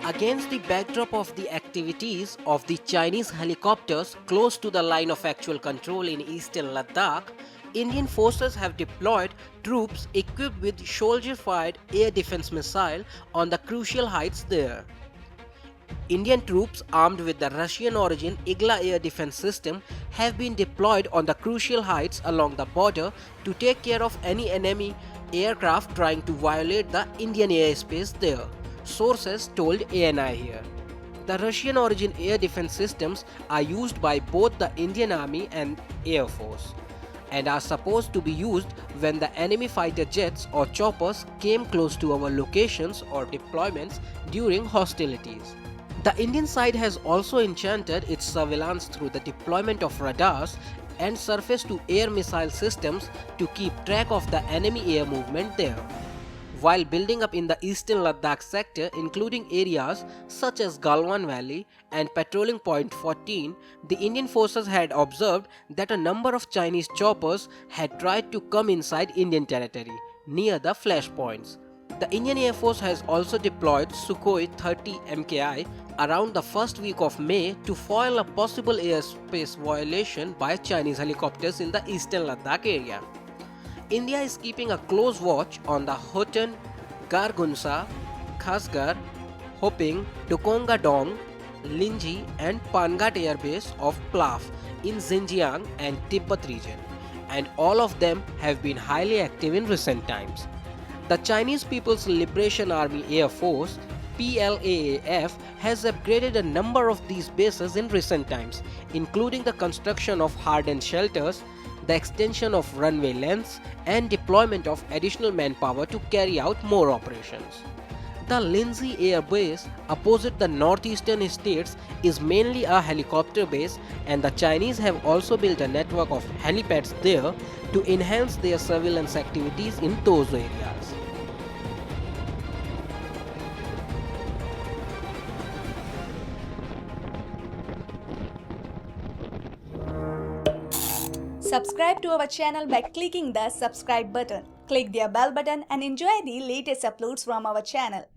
Against the backdrop of the activities of the Chinese helicopters close to the line of actual control in eastern Ladakh, Indian forces have deployed troops equipped with soldier-fired air defense missile on the crucial heights there. Indian troops armed with the Russian-origin Igla air defense system have been deployed on the crucial heights along the border to take care of any enemy aircraft trying to violate the Indian airspace there, sources told ANI here. The Russian-origin air defense systems are used by both the Indian Army and Air Force and are supposed to be used when the enemy fighter jets or choppers came close to our locations or deployments during hostilities. The Indian side has also enchanted its surveillance through the deployment of radars and surface-to-air missile systems to keep track of the enemy air movement there. While building up in the eastern Ladakh sector, including areas such as Galwan Valley and patrolling point 14, the Indian forces had observed that a number of Chinese choppers had tried to come inside Indian territory, near the flashpoints. The Indian Air Force has also deployed Sukhoi 30 MKI around the first week of May to foil a possible airspace violation by Chinese helicopters in the eastern Ladakh area. India is keeping a close watch on the Hotan, Gargunsa, Khasgar, Hoping, Dukonga Dong, Linji and Pangat airbase of Plaf in Xinjiang and Tibet region, and all of them have been highly active in recent times. The Chinese People's Liberation Army Air Force PLAAF has upgraded a number of these bases in recent times, including the construction of hardened shelters, the extension of runway lengths, and deployment of additional manpower to carry out more operations. The Lindsay Air Base, opposite the northeastern states, is mainly a helicopter base, and the Chinese have also built a network of helipads there to enhance their surveillance activities in those areas. Subscribe to our channel by clicking the subscribe button. Click the bell button and enjoy the latest uploads from our channel.